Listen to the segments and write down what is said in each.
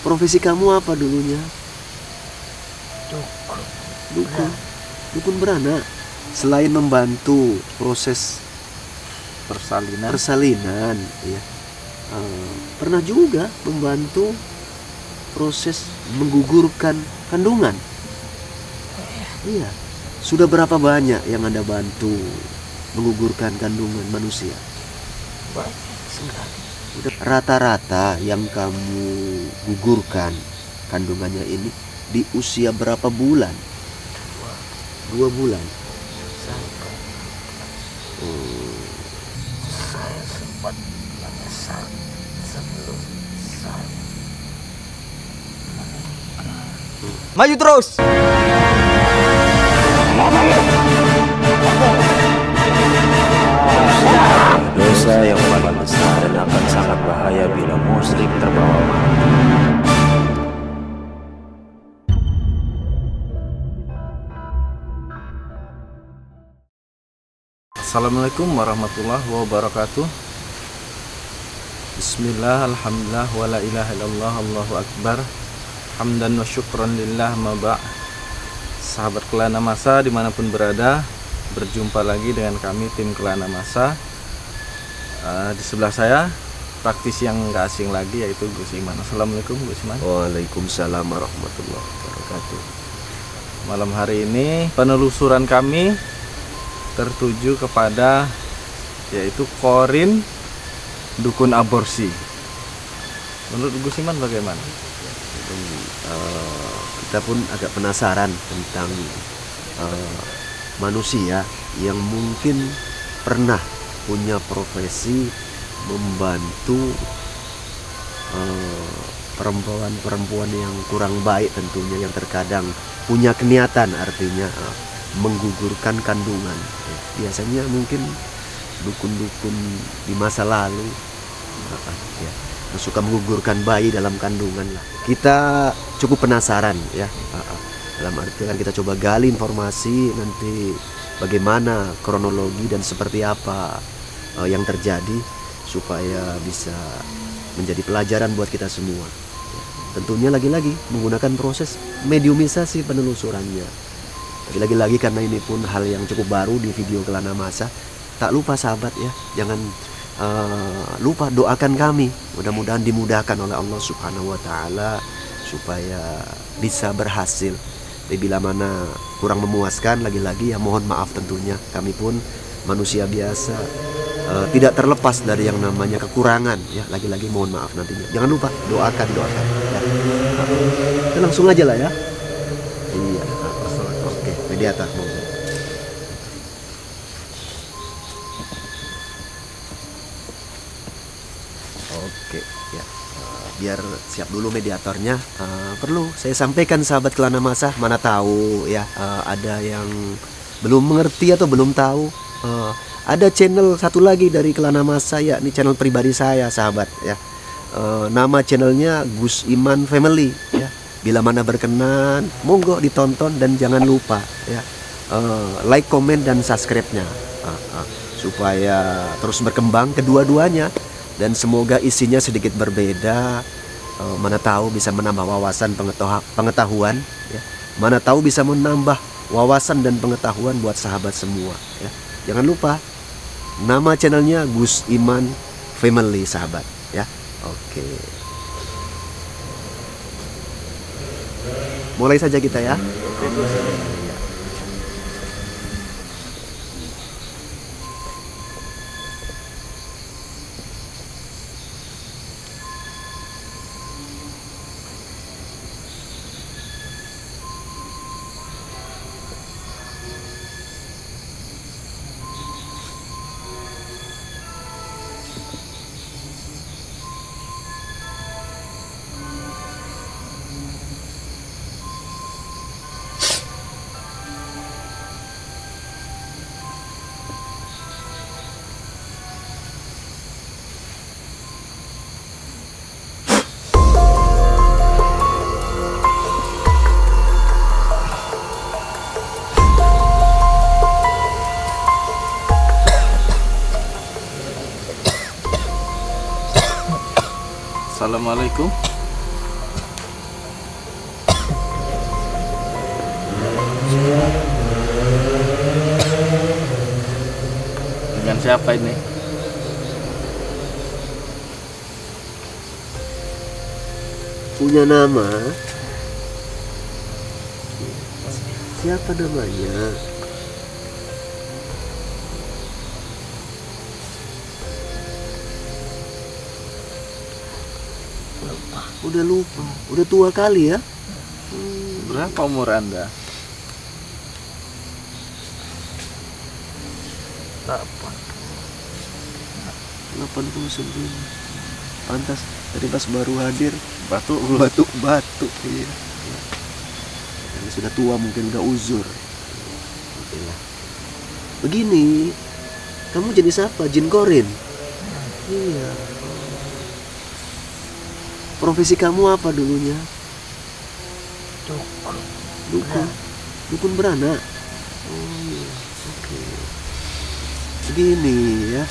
Profesi kamu apa dulunya? Dukun. Dukun. Dukun beranak. Selain membantu proses persalinan, ya, pernah juga membantu proses menggugurkan kandungan. Iya. Sudah berapa banyak yang Anda bantu menggugurkan kandungan manusia? Banyak sekali. Rata-rata yang kamu gugurkan kandungannya ini di usia berapa bulan? 2 bulan. Sampai saya sempat menyesal sebelum saya menikah. Maju terus. Dosa yang paling besar dan akan sangat bahaya bila muslim terbawa mati. Assalamualaikum warahmatullahi wabarakatuh. Bismillah, alhamdulillah, wa la ilaha illallah, Allahu akbar. Hamdan wa syukran lillah, ma sahabat Kelana Masa dimanapun berada, berjumpa lagi dengan kami tim Kelana Masa. Di sebelah saya praktisi yang gak asing lagi, yaitu Gus Iman. Assalamualaikum Gus Iman. Waalaikumsalam warahmatullahi wabarakatuh. Malam hari ini penelusuran kami tertuju kepada yaitu Qorin dukun aborsi. Menurut Gus Iman bagaimana? Kita pun agak penasaran tentang manusia yang mungkin pernah punya profesi membantu perempuan-perempuan yang kurang baik, tentunya yang terkadang punya keniatan, artinya menggugurkan kandungan. Biasanya mungkin dukun-dukun di masa lalu ya, suka menggugurkan bayi dalam kandungan lah. Kita cukup penasaran ya. Dalam artian kita coba gali informasi nanti bagaimana kronologi dan seperti apa yang terjadi supaya bisa menjadi pelajaran buat kita semua. Tentunya lagi-lagi menggunakan proses mediumisasi penelusurannya. Lagi-lagi karena ini pun hal yang cukup baru di video Kelana Masa. Tak lupa sahabat ya, jangan lupa doakan kami. Mudah-mudahan dimudahkan oleh Allah Subhanahu wa Ta'ala supaya bisa berhasil. Tapi bila mana kurang memuaskan, lagi-lagi ya mohon maaf tentunya. Kami pun manusia biasa, tidak terlepas dari yang namanya kekurangan ya. Lagi-lagi mohon maaf nantinya. Jangan lupa doakan ya. Kita langsung aja lah ya. Iya. Oke, mediator monggo. Oke ya. Biar siap dulu mediatornya, perlu saya sampaikan sahabat Kelana Masa, mana tahu ya ada yang belum mengerti atau belum tahu. Ada channel satu lagi dari Kelana Masa, ya ini channel pribadi saya sahabat ya. Nama channelnya Gus Iman Family ya. Bila mana berkenan monggo ditonton dan jangan lupa ya like, komen dan subscribe-nya supaya terus berkembang kedua-duanya. Dan semoga isinya sedikit berbeda, mana tahu bisa menambah wawasan pengetahuan ya. Mana tahu bisa menambah wawasan dan pengetahuan buat sahabat semua ya. Jangan lupa nama channelnya Gus Iman Family sahabat ya. Oke, mulai saja kita ya. Assalamualaikum. siapa ini? Punya nama? Siapa namanya? Udah lupa, udah tua kali ya? Berapa umur Anda? 89. Pantas tadi pas baru hadir Batu. batuk. Iya. Karena sudah tua mungkin udah uzur. Oke lah. Begini, kamu jenis apa? Jin korin? Iya. Profesi kamu apa dulunya? Dukun. Dukun beranak. Oh iya. Oke. Begini ya.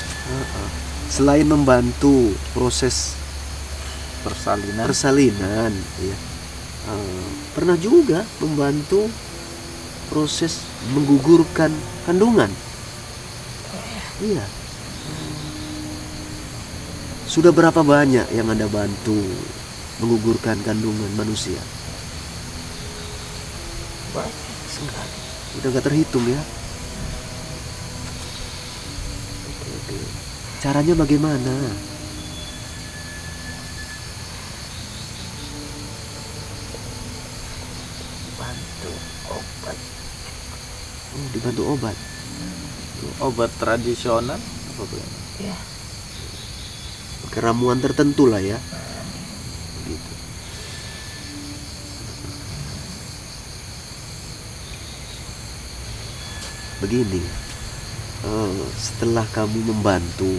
Selain membantu proses persalinan, ya, pernah juga membantu proses menggugurkan kandungan. Iya. Sudah berapa banyak yang Anda bantu menggugurkan kandungan manusia? Banyak sekali. Udah gak terhitung ya? Oke. Caranya bagaimana? Bantu obat. Oh, dibantu obat. Obat tradisional apa bagaimana? Ya. Pakai ramuan tertentu lah ya. Gitu. Begini, setelah kamu membantu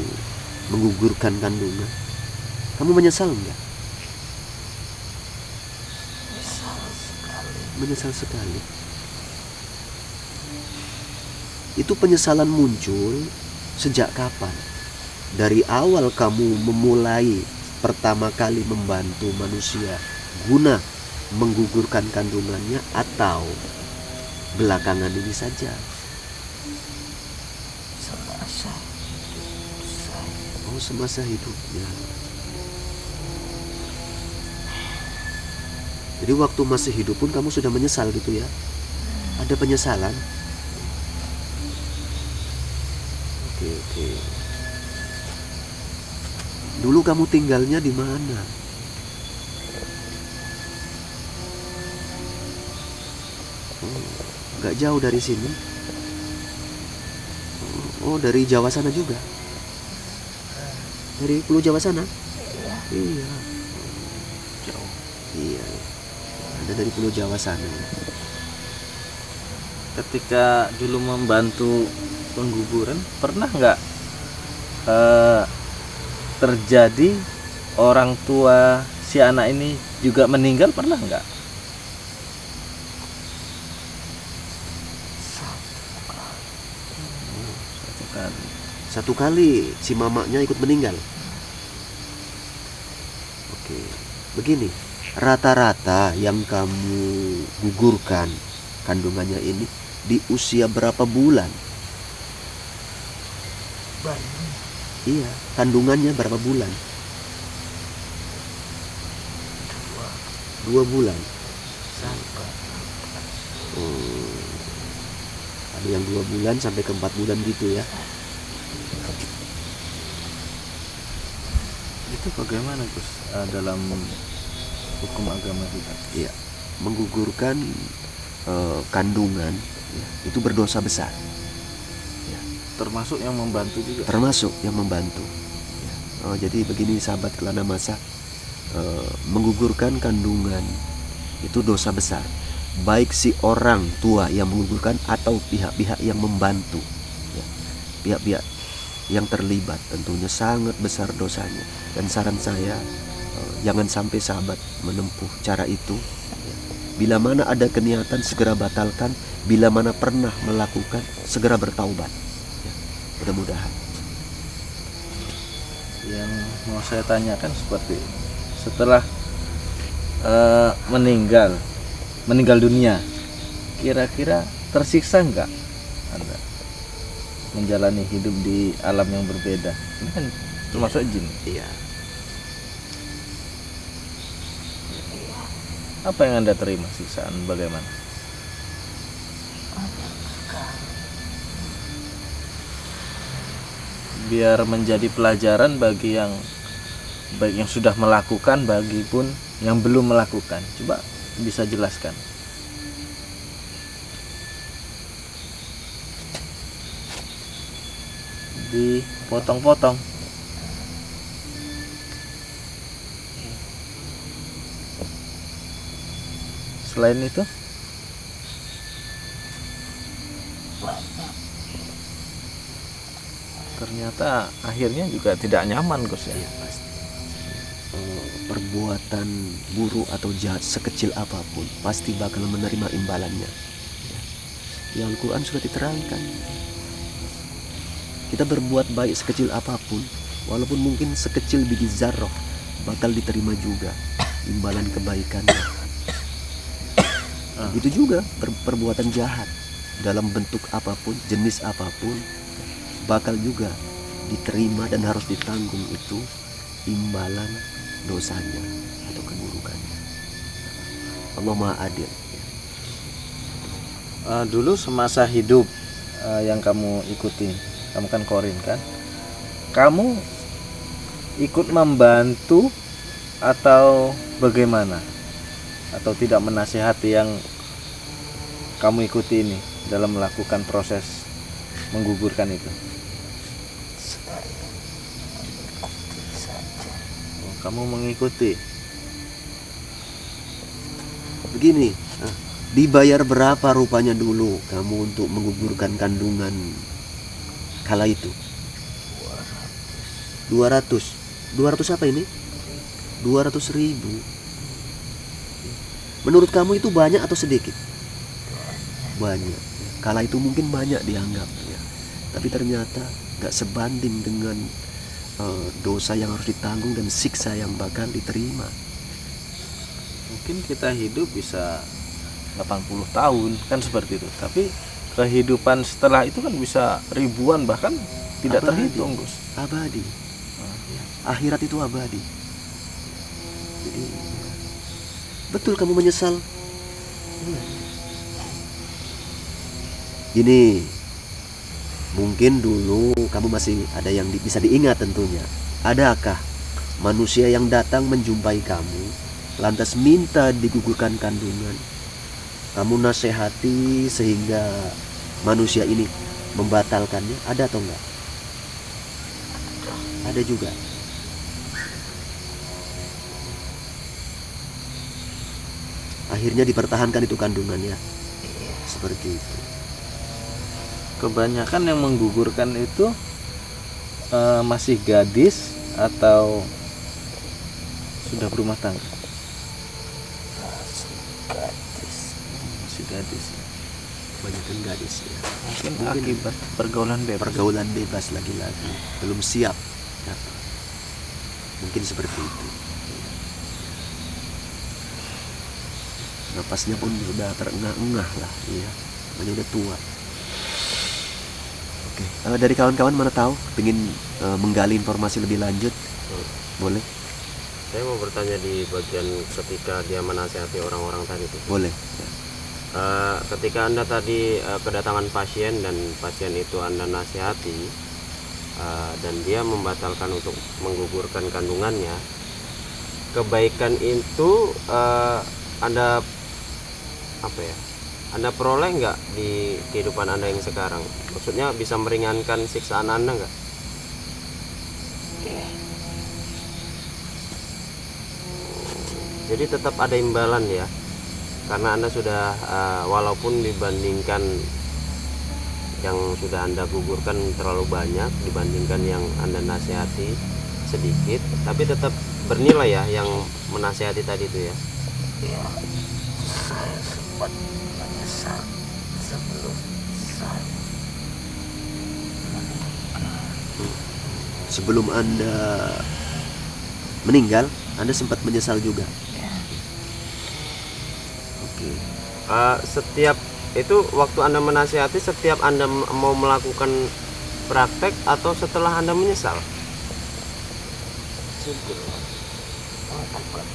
menggugurkan kandungan, kamu menyesal nggak? Menyesal sekali. Itu penyesalan muncul sejak kapan? Dari awal kamu memulai pertama kali membantu manusia guna menggugurkan kandungannya, atau belakangan ini saja? Semasa saya. Oh, semasa hidupnya. Jadi waktu masih hidup pun kamu sudah menyesal gitu ya? Ada penyesalan? Oke. Dulu kamu tinggalnya di mana? Oh, gak jauh dari sini. Oh, dari Jawa sana juga. Dari Pulau Jawa sana? Iya. Jauh. Iya. Ada dari Pulau Jawa sana. Ketika dulu membantu pengguguran, pernah nggak terjadi orang tua si anak ini juga meninggal, pernah nggak? Satu kali. Satu kali si mamanya ikut meninggal. Oke. Begini, rata-rata yang kamu gugurkan kandungannya ini di usia berapa bulan? Bayi. Iya, kandungannya berapa bulan? 2 bulan. Sampai Ada yang 2 bulan sampai ke 4 bulan gitu ya. Itu bagaimana Gus dalam hukum agama kita? Iya, menggugurkan kandungan ya, itu berdosa besar. Termasuk yang membantu juga. Termasuk yang membantu. Oh, jadi begini sahabat Kelana Masa, menggugurkan kandungan itu dosa besar, baik si orang tua yang menggugurkan atau pihak-pihak yang membantu ya. Pihak-pihak yang terlibat tentunya sangat besar dosanya. Dan saran saya, jangan sampai sahabat menempuh cara itu ya. Bila mana ada keniatan, segera batalkan. Bila mana pernah melakukan, segera bertaubat ya. Mudah-mudahan. Yang mau saya tanyakan seperti setelah meninggal dunia, kira-kira tersiksa nggak Anda? menjalani hidup di alam yang berbeda. Ini kan termasuk jin. Iya. Apa yang Anda terima siksaan bagaimana? Biar menjadi pelajaran bagi yang baik yang sudah melakukan, bagi pun yang belum melakukan. Coba bisa jelaskan. Dipotong-potong. Selain itu, ternyata akhirnya juga tidak nyaman, Gus ya. Iya pasti. Perbuatan buruk atau jahat sekecil apapun pasti bakal menerima imbalannya. Ya. Di Al-Quran sudah diterangkan. Kita berbuat baik sekecil apapun, walaupun mungkin sekecil biji zarrah, bakal diterima juga imbalan kebaikannya. Itu juga perbuatan jahat dalam bentuk apapun, jenis apapun, bakal juga diterima dan harus ditanggung itu imbalan dosanya atau keburukannya. Allah Maha Adil. Dulu semasa hidup yang kamu ikuti, kamu kan korin kan, kamu ikut membantu atau bagaimana, atau tidak menasihati yang kamu ikuti ini dalam melakukan proses menggugurkan itu? Oh, kamu mengikuti. Begini, dibayar berapa rupanya dulu kamu untuk menggugurkan kandungan kala itu? 200 apa ini? 200.000. Menurut kamu itu banyak atau sedikit? Banyak. Kala itu mungkin banyak dianggapnya, tapi ternyata gak sebanding dengan dosa yang harus ditanggung dan siksa yang bakal diterima. Mungkin kita hidup bisa 80 tahun kan seperti itu, tapi kehidupan setelah itu kan bisa ribuan, bahkan tidak Abadi. terhitung, Gus. Abadi. Akhirat itu abadi. Jadi betul kamu menyesal. Gini, mungkin dulu kamu masih ada yang bisa diingat tentunya. Adakah manusia yang datang menjumpai kamu lantas minta digugurkan kandungan, kamu nasihati sehingga manusia ini membatalkannya? Ada atau enggak? Ada juga. Akhirnya dipertahankan itu kandungannya. Seperti itu. Kebanyakan yang menggugurkan itu masih gadis atau sudah berumah tangga? Masih gadis ya. Kebanyakan gadis ya. Mungkin akibat pergaulan bebas. Pergaulan bebas lagi-lagi, belum siap. Ya. Mungkin seperti itu. Napasnya pun sudah terengah-engah lah, iya. Namanya udah tua. Oke, dari kawan-kawan mana tahu ingin menggali informasi lebih lanjut? Boleh? Saya mau bertanya di bagian ketika dia menasihati orang-orang tadi itu. Boleh. Ketika Anda tadi kedatangan pasien dan pasien itu Anda nasihati dan dia membatalkan untuk menggugurkan kandungannya, kebaikan itu Anda Anda peroleh nggak di kehidupan Anda yang sekarang? Maksudnya bisa meringankan siksaan Anda nggak? Jadi tetap ada imbalan ya, karena Anda sudah walaupun dibandingkan yang sudah Anda gugurkan terlalu banyak dibandingkan yang Anda nasihati sedikit, tapi tetap bernilai ya yang menasihati tadi itu ya. Ya, saya sempat menyesal sebelum saya Sebelum Anda meninggal, Anda sempat menyesal juga. Oke. Setiap itu waktu Anda menasihati, setiap Anda mau melakukan praktek atau setelah Anda menyesal? Sebelum melakukan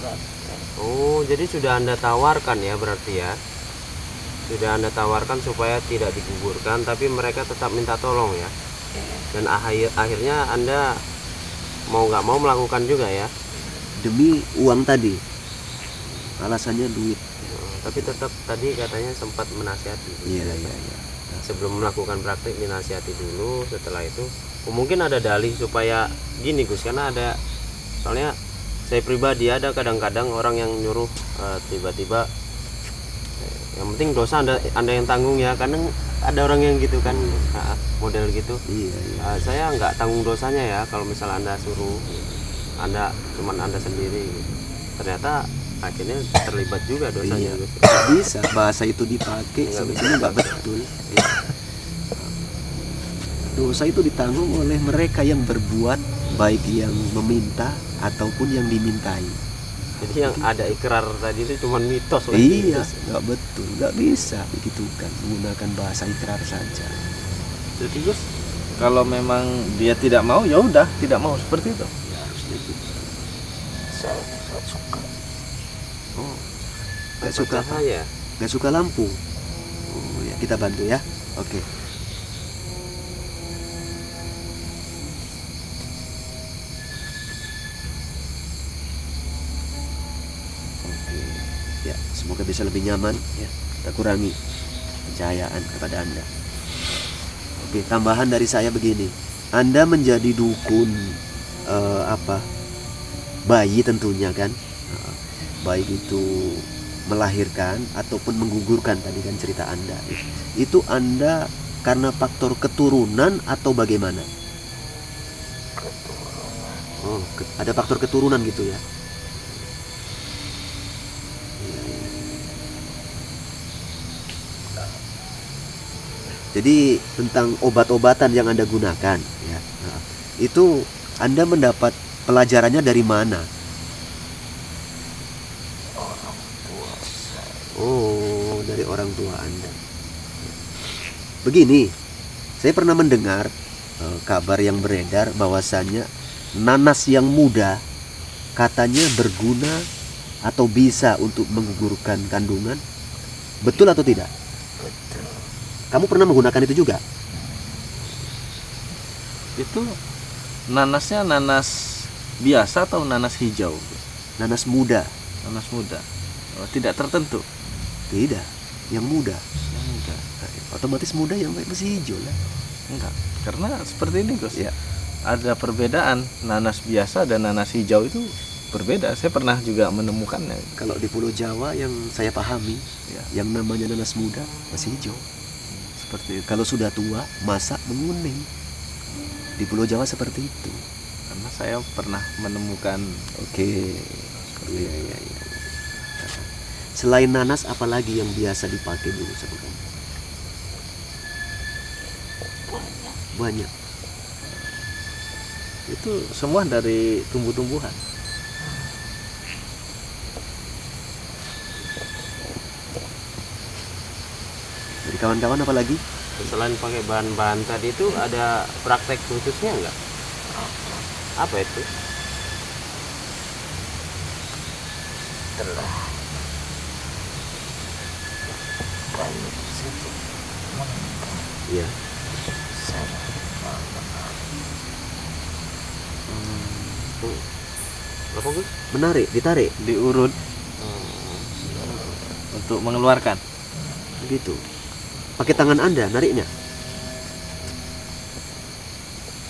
praktek. Oh, jadi sudah Anda tawarkan ya berarti ya. Sudah Anda tawarkan supaya tidak digugurkan, tapi mereka tetap minta tolong ya. Dan akhirnya Anda mau nggak mau melakukan juga ya. Demi uang tadi, alasannya duit. Tapi tetap tadi katanya sempat menasihati. Iya. Sebelum melakukan praktik dinasihati dulu, setelah itu mungkin ada dalih supaya gini Gus, karena ada, soalnya saya pribadi ada kadang-kadang orang yang nyuruh tiba-tiba yang penting dosa anda yang tanggung ya, kadang ada orang yang gitu kan, model gitu. Iya. Saya nggak tanggung dosanya ya kalau misalnya Anda suruh, cuman Anda sendiri, ternyata akhirnya terlibat juga dosanya. Iya. Nggak bisa bahasa itu dipakai sebetulnya nggak betul. Dosa itu ditanggung oleh mereka yang berbuat, baik yang meminta ataupun yang dimintai. Jadi yang ada ikrar tadi itu cuma mitos. Iya, nggak betul, nggak bisa begitu kan, menggunakan bahasa ikrar saja. Jadi Gus, kalau memang dia tidak mau, ya udah tidak mau, seperti itu. Ya, harusnya gitu. Saya tidak suka. Oh, nggak suka apa? Saya Nggak suka lampu. Oh ya, kita bantu ya. Oke. Ya, semoga bisa lebih nyaman ya. Kita kurangi pencahayaan kepada Anda. Oke, tambahan dari saya begini. Anda menjadi dukun bayi tentunya kan. Baik itu melahirkan ataupun menggugurkan, tadi kan cerita Anda. Itu Anda karena faktor keturunan atau bagaimana? Keturunan. Oh, ada faktor keturunan gitu ya. Jadi tentang obat-obatan yang Anda gunakan ya, itu Anda mendapat pelajarannya dari mana? Orang tua saya. Oh, dari orang tua Anda. Begini, saya pernah mendengar kabar yang beredar bahwasannya nanas yang muda katanya berguna atau bisa untuk menggugurkan kandungan. Betul atau tidak? Betul. Kamu pernah menggunakan itu juga? Itu nanasnya nanas biasa atau nanas hijau? Nanas muda? Nanas muda. Oh, tidak tertentu. Tidak, yang muda. Yang muda. Otomatis muda yang masih hijau lah. Enggak. Karena seperti ini Gus. Ya. Ada perbedaan, nanas biasa dan nanas hijau itu berbeda. Saya pernah juga menemukannya. Kalau di Pulau Jawa yang saya pahami, Ya, yang namanya nanas muda masih hijau. seperti itu. Kalau sudah tua, masak menguning. Di Pulau Jawa seperti itu. Karena saya pernah menemukan. Oke. Iya. Selain nanas, apalagi yang biasa dipakai dulu sama kamu? Banyak. Itu semua dari tumbuh-tumbuhan. Dari kawan-kawan apalagi? selain pakai bahan-bahan tadi itu ada praktek khususnya enggak? Apa itu? Setelah bayi tersebut meninggal, Iya. saya menarik. Apa Gus? Menarik, ditarik. Diurut untuk mengeluarkan. Begitu. Pakai tangan Anda nariknya.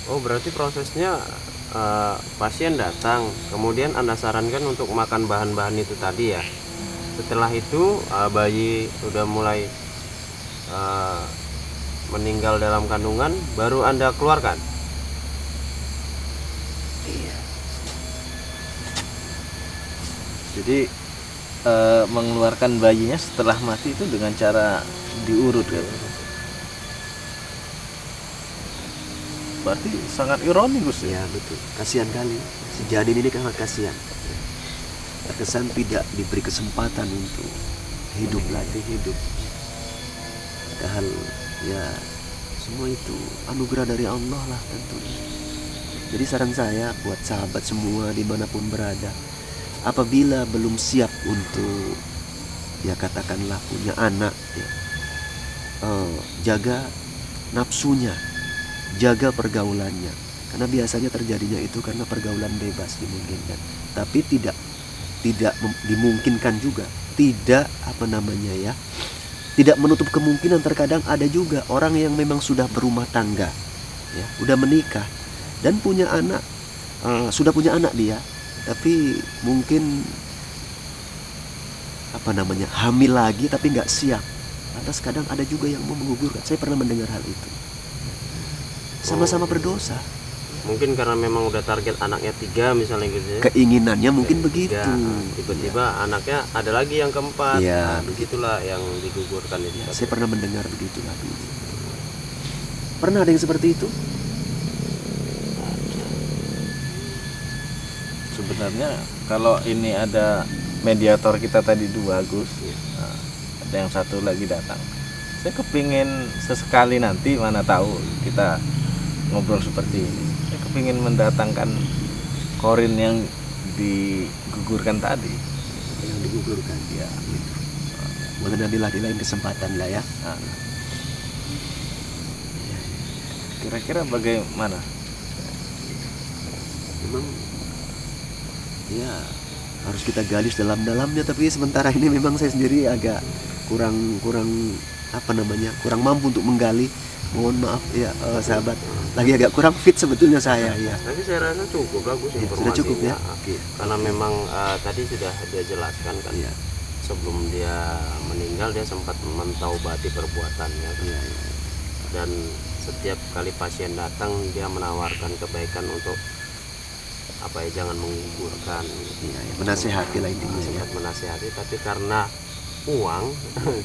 Oh, berarti prosesnya pasien datang, kemudian Anda sarankan untuk makan bahan-bahan itu tadi ya. Setelah itu bayi sudah mulai meninggal dalam kandungan, baru Anda keluarkan. Iya, Jadi mengeluarkan bayinya setelah mati itu dengan cara diurut kan. Berarti sangat ironi Gus ya. Ya betul. Kasihan kali. Si janin ini sangat kasihan. Terkesan tidak diberi kesempatan untuk hidup lagi. Padahal ya Semua itu anugerah dari Allah lah tentunya. Jadi saran saya buat sahabat semua dimanapun berada, apabila belum siap untuk ya katakanlah punya anak ya, jaga nafsunya, jaga pergaulannya, karena biasanya terjadinya itu karena pergaulan bebas dimungkinkan, tapi tidak dimungkinkan juga, tidak apa namanya ya, tidak menutup kemungkinan terkadang ada juga orang yang memang sudah berumah tangga ya, udah menikah dan punya anak, sudah punya anak dia, tapi mungkin apa namanya hamil lagi tapi nggak siap. Lantas kadang ada juga yang mau menggugurkan. Saya pernah mendengar hal itu. Sama-sama berdosa. Mungkin karena memang udah target anaknya 3 misalnya gitu ya. Keinginannya mungkin begitu. Tiba-tiba anaknya ada lagi yang keempat. Ya, begitulah yang digugurkan itu. Ya, saya pernah mendengar begitulah dulu. Pernah ada yang seperti itu? Sebenarnya kalau ini ada mediator kita tadi 2 Gus, nah, ada yang satu lagi datang. Saya kepingin sesekali nanti, mana tahu kita ngobrol seperti ini, saya kepingin mendatangkan Korin yang digugurkan tadi. Yang digugurkan ya, gitu. Mengenalilah di lain kesempatan lah ya. Nah, kira-kira bagaimana? Memang ya harus kita gali dalam-dalamnya, tapi sementara ini memang saya sendiri agak kurang apa namanya, kurang mampu untuk menggali. Mohon maaf ya sahabat, lagi agak kurang fit sebetulnya saya ya. Tapi saya rasa cukup bagus Ya, informasinya. sudah cukup ya. Oke. Karena memang tadi sudah dia jelaskan kan. Ya. Sebelum dia meninggal dia sempat mentaubati perbuatannya kan. Ya. Dan setiap kali pasien datang dia menawarkan kebaikan untuk apa ya, jangan menggugurkan gitu. Ya, menasehati lah intinya ya. Sempat menasehati, tapi karena uang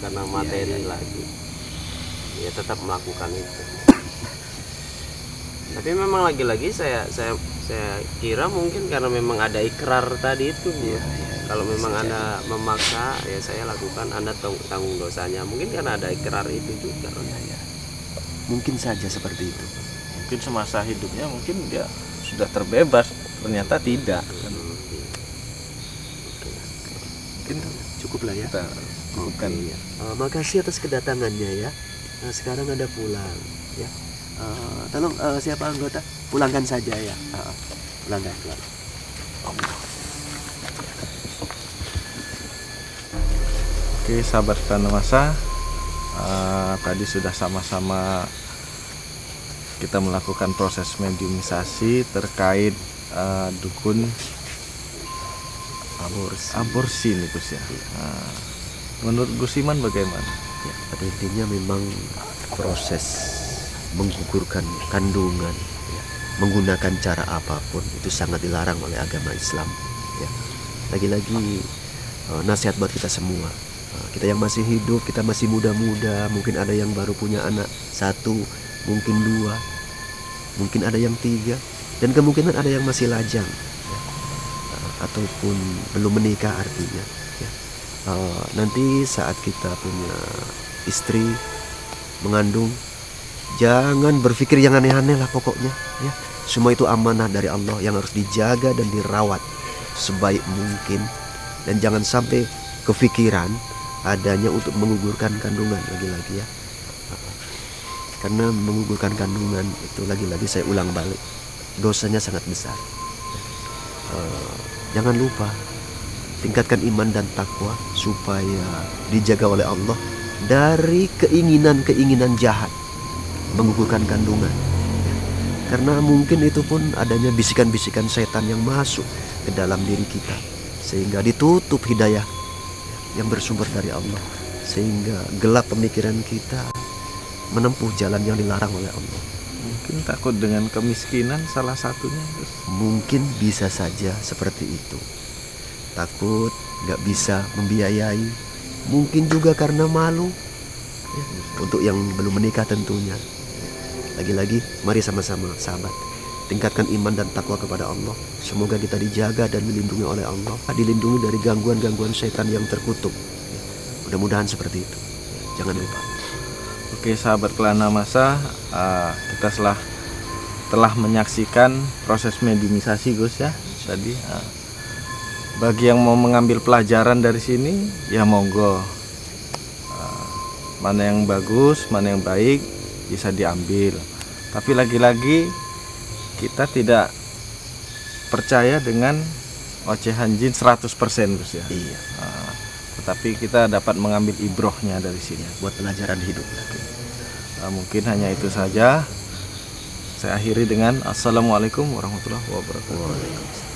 karena materi Ya. lagi ya tetap melakukan itu. Tapi memang lagi-lagi saya kira mungkin karena memang ada ikrar tadi itu. Ya. Kalau memang Bisa Anda memaksa ya saya lakukan, Anda tanggung dosanya. Mungkin karena ada ikrar itu juga. Ya. Mungkin saja seperti itu. Mungkin semasa hidupnya mungkin dia sudah terbebas, ternyata tidak. Mungkin cukup lah ya. Kita cukupkan. Oke, ya. Makasih atas kedatangannya ya. Sekarang ada pulang ya. Tolong siapa anggota pulangkan saja ya. Pulangkan. Oke, sahabat Pranamasa, tadi sudah sama-sama kita melakukan proses mediumisasi terkait dukun aborsi nih Gus ya. Nah, menurut Gus Iman bagaimana? Ya, pada intinya memang proses menggugurkan kandungan ya, menggunakan cara apapun itu sangat dilarang oleh agama Islam ya. Lagi-lagi nasihat buat kita semua. Kita yang masih hidup, kita masih muda-muda, mungkin ada yang baru punya anak 1, mungkin 2, mungkin ada yang 3, dan kemungkinan ada yang masih lajang ya. Ataupun belum menikah artinya ya. Nanti saat kita punya istri, mengandung, jangan berpikir yang aneh-aneh lah pokoknya ya. Semua itu amanah dari Allah yang harus dijaga dan dirawat sebaik mungkin, dan jangan sampai kepikiran adanya untuk menggugurkan kandungan lagi-lagi ya. Karena menggugurkan kandungan itu lagi-lagi saya ulang balik, dosanya sangat besar. Jangan lupa tingkatkan iman dan takwa supaya dijaga oleh Allah dari keinginan-keinginan jahat menggugurkan kandungan. Karena mungkin itu pun adanya bisikan-bisikan setan yang masuk ke dalam diri kita, sehingga ditutup hidayah yang bersumber dari Allah, sehingga gelap pemikiran kita menempuh jalan yang dilarang oleh Allah. Mungkin takut dengan kemiskinan salah satunya Gus. Mungkin bisa saja seperti itu. Takut nggak bisa membiayai, mungkin juga karena malu ya, untuk yang belum menikah tentunya. Lagi-lagi mari sama-sama sahabat tingkatkan iman dan takwa kepada Allah. Semoga kita dijaga dan dilindungi oleh Allah, dilindungi dari gangguan-gangguan setan yang terkutuk. Mudah-mudahan seperti itu. Jangan lupa. Oke sahabat Kelana Masa, kita telah menyaksikan proses mediumisasi Gus ya tadi. Bagi yang mau mengambil pelajaran dari sini ya monggo, mana yang bagus, mana yang baik bisa diambil. Tapi lagi-lagi kita tidak percaya dengan ocehan jin 100% Gus ya. Iya. Tetapi kita dapat mengambil ibrohnya dari sini Buat pelajaran hidup. mungkin hanya itu saja. Saya akhiri dengan assalamualaikum warahmatullahi wabarakatuh. Waalaikumsalam.